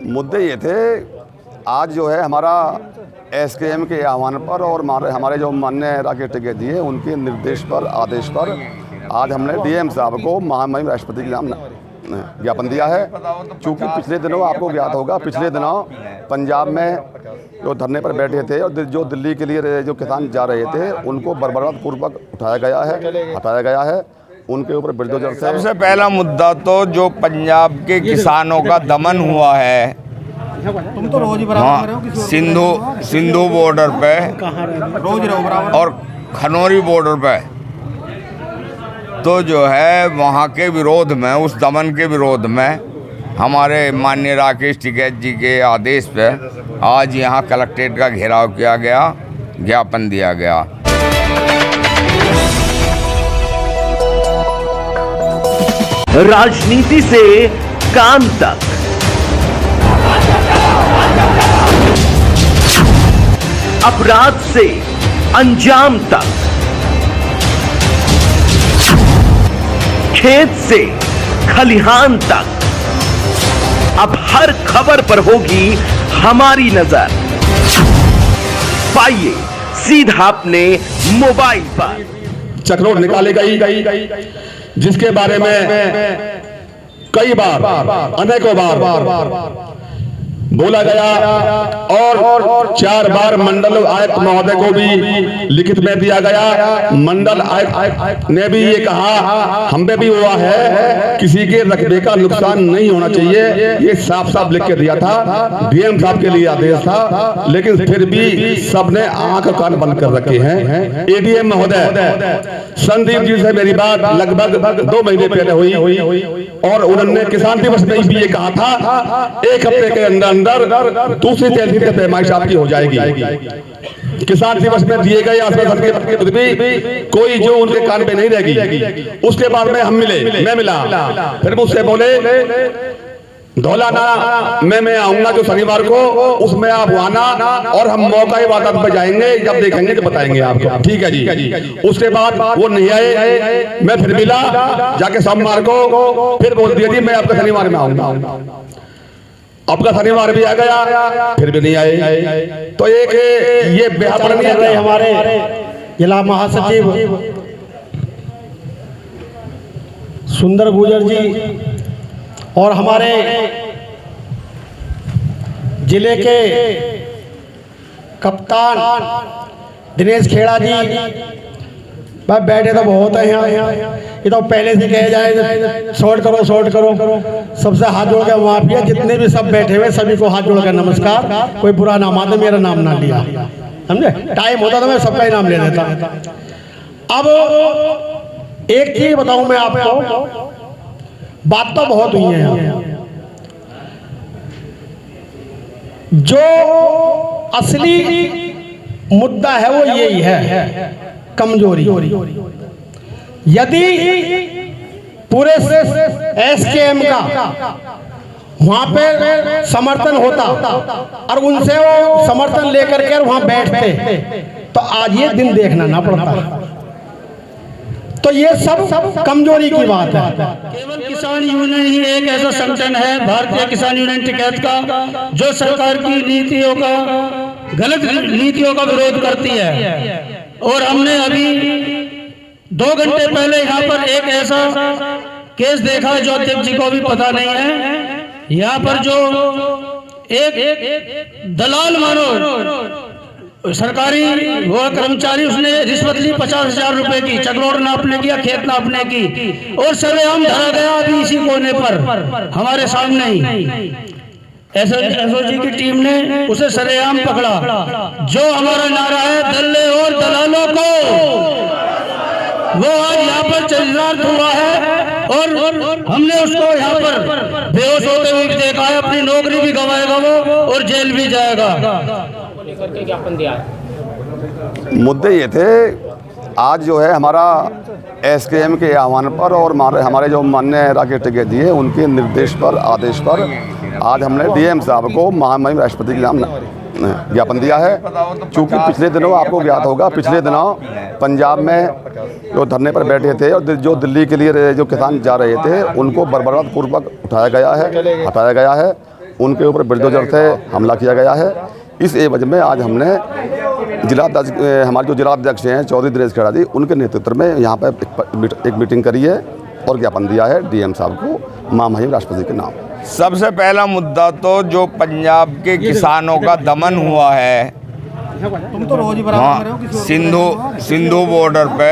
मुद्दे ये थे, आज जो है हमारा एसकेएम के आह्वान पर और हमारे जो माननीय राकेश टिकैत जी हैं उनके निर्देश पर, आदेश पर आज हमने डीएम साहब को महामहिम राष्ट्रपति के नाम ज्ञापन दिया है। चूँकि पिछले दिनों आपको ज्ञात होगा, पिछले दिनों पंजाब में जो धरने पर बैठे थे और जो दिल्ली के लिए जो किसान जा रहे थे उनको बर्बरतापूर्वक उठाया गया है, हटाया गया है। उनके ऊपर बुलडोजर से सबसे पहला मुद्दा तो जो पंजाब के किसानों का दमन हुआ है, तुम तो रोज ही बराबर हो सिंधु बॉर्डर पे रोज रहो बराबर और खनौरी बॉर्डर पे, तो जो है वहाँ के विरोध में, उस दमन के विरोध में हमारे माननीय राकेश टिकैत जी के आदेश पे आज यहाँ कलेक्ट्रेट का घेराव किया गया, ज्ञापन दिया गया। राजनीति से काम तक, अपराध से अंजाम तक, खेत से खलिहान तक, अब हर खबर पर होगी हमारी नजर। पाइए सीधा अपने मोबाइल पर। चक्रोट निकाली गई जिसके बारे में कई बार, अनेकों बार बोला गया और 4 बार मंडल आयुक्त महोदय को भी लिखित में दिया गया। मंडल आयुक्त ने भी ये कहा, हम पे भी हुआ है, किसी के रकबे का नुकसान नहीं होना चाहिए, ये साफ साफ लिख के दिया था। डीएम साहब के लिए आदेश था, लेकिन फिर भी सबने आंख कान बंद कर रखे हैं। एडीएम महोदय संदीप जी से मेरी बात लगभग 2 महीने पहले हुई और उन्होंने किसान दिवस में भी ये कहा था 1 हफ्ते के अंदर दूसरी तहसील की पैमाइश आपकी हो जाएगी। किसान दिवस में दिए गए आश्वासन के बाद भी कोई जो उनके कान पे नहीं रहेगी। उसके बाद में हम मिले, मैं मिला, फिर मुझसे बोले धौलाना में मैं आऊंगा जो शनिवार को, उसमें आप आना और हम मौका इबादत पे जाएंगे, जब देखेंगे तो बताएंगे आपको। ठीक है जी। उसके बाद वो नहीं आए, मैं फिर मिला जाके सोमवार को, फिर बोल दिया जी मैं आपका शनिवार में आऊंगा। आपका शनिवार भी आ गया, फिर भी नहीं आए। तो एक ये बेहतर नहीं है। हमारे जिला महासचिव सुंदर गुर्जर जी और हमारे जिले के कप्तान दिनेश खेड़ा जी बैठे तो बहुत है यहाँ। ये तो पहले से कहे जाए शॉर्ट करो। सबसे हाथ जोड़ के माफिया जितने भी सब बैठे हुए सभी को हाथ जोड़ कर नमस्कार। कोई बुरा ना माने, मेरा नाम ना लिया, समझे। टाइम होता तो मैं सबका ही नाम ले लेता। अब एक चीज बताऊं मैं आपको, बात तो बहुत हुई है यहाँ। जो असली मुद्दा है वो यही है, कमजोरी। यदि पूरे एसकेएम का वहां पे समर्थन होता और उनसे वो समर्थन लेकर के वहां बैठते तो आज ये दिन देखना ना पड़ता। तो ये सब कमजोरी की बात है। केवल किसान यूनियन ही एक ऐसा संगठन है, भारतीय किसान यूनियन टिकैत का, जो सरकार की नीतियों का, गलत नीतियों का विरोध करती है। और हमने अभी 2 घंटे पहले यहाँ पर एक ऐसा केस देखा जो अध्यक्ष जी को भी पता नहीं है। यहाँ पर जो एक दलाल मानो सरकारी वो कर्मचारी, उसने रिश्वत ली 50,000 रुपए की, चकरोट नापने की या खेत नापने की, और सरेआम धरा गया अभी इसी कोने पर हमारे सामने ही। एसओजी की टीम ने उसे सरेआम पकड़ा। जो हमारा नारा है दल्ले और दलालों को, वो आज यहाँ पर चिल्लात हुआ है और हमने उसको यहाँ पर बेहोश होते हुए भी देखा है। अपनी नौकरी भी गंवाएगा वो और जेल भी जाएगा। मुद्दे ये थे, आज जो है हमारा एसकेएम के आह्वान पर और हमारे जो माननीय राकेश टिकैत जी हैं उनके निर्देश पर, आदेश पर आज हमने डीएम साहब को महामहिम राष्ट्रपति के नाम ज्ञापन दिया है। चूँकि पिछले दिनों आपको ज्ञात होगा, पिछले दिनों पंजाब में जो धरने पर बैठे थे और जो दिल्ली के लिए जो किसान जा रहे थे उनको बर्बरतापूर्वक उठाया गया है, हटाया गया है। उनके ऊपर बुलडोजर से हमला किया गया है। इस एवज में आज हमने हमारे जो जिलाध्यक्ष हैं चौधरी दिनेश खेड़ा जी, उनके नेतृत्व में यहाँ पर एक मीटिंग करी है और ज्ञापन दिया है डीएम साहब को महामहिम राष्ट्रपति के नाम। सबसे पहला मुद्दा तो जो पंजाब के किसानों का दमन हुआ है, हाँ, सिंधु बॉर्डर पे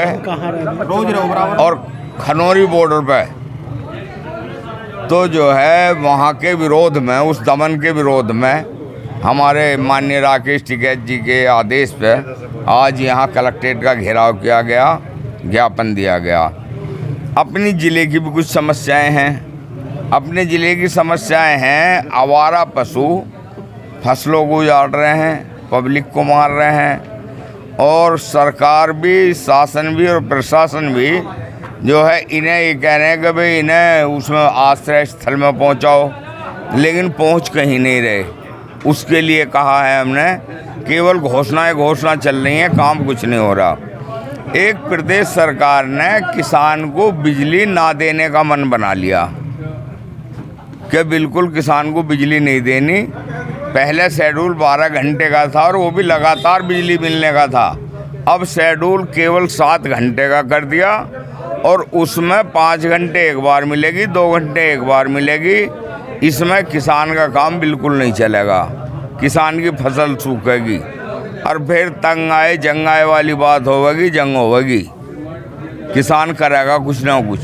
और खनौरी बॉर्डर पे, तो जो है वहाँ के विरोध में, उस दमन के विरोध में हमारे माननीय राकेश टिकैत जी के आदेश पे आज यहाँ कलेक्ट्रेट का घेराव किया गया, ज्ञापन दिया गया। अपनी ज़िले की भी कुछ समस्याएं हैं। अपने ज़िले की समस्याएं हैं, आवारा पशु फसलों को उजाड़ रहे हैं, पब्लिक को मार रहे हैं, और सरकार भी, शासन भी और प्रशासन भी जो है इन्हें ये कह रहे हैं कि भाई इन्हें उसमें आश्रय स्थल में पहुंचाओ, लेकिन पहुंच कहीं नहीं रहे। उसके लिए कहा है हमने, केवल घोषणा चल रही है, काम कुछ नहीं हो रहा। एक प्रदेश सरकार ने किसान को बिजली ना देने का मन बना लिया कि बिल्कुल किसान को बिजली नहीं देनी। पहले शेड्यूल 12 घंटे का था और वो भी लगातार बिजली मिलने का था। अब शेड्यूल केवल 7 घंटे का कर दिया और उसमें 5 घंटे एक बार मिलेगी, 2 घंटे एक बार मिलेगी। इसमें किसान का काम बिल्कुल नहीं चलेगा, किसान की फसल सूखेगी और फिर तंग आए जंग आए वाली बात होगी, जंग होगी। किसान करेगा कुछ ना कुछ,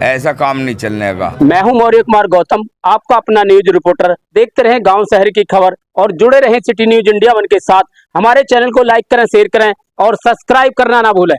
ऐसा काम नहीं चलने का। मैं हूं मौर्य कुमार गौतम, आपका अपना न्यूज रिपोर्टर। देखते रहें गांव शहर की खबर और जुड़े रहें सिटी न्यूज इंडिया 1 के साथ। हमारे चैनल को लाइक करें, शेयर करें और सब्सक्राइब करना ना भूलें।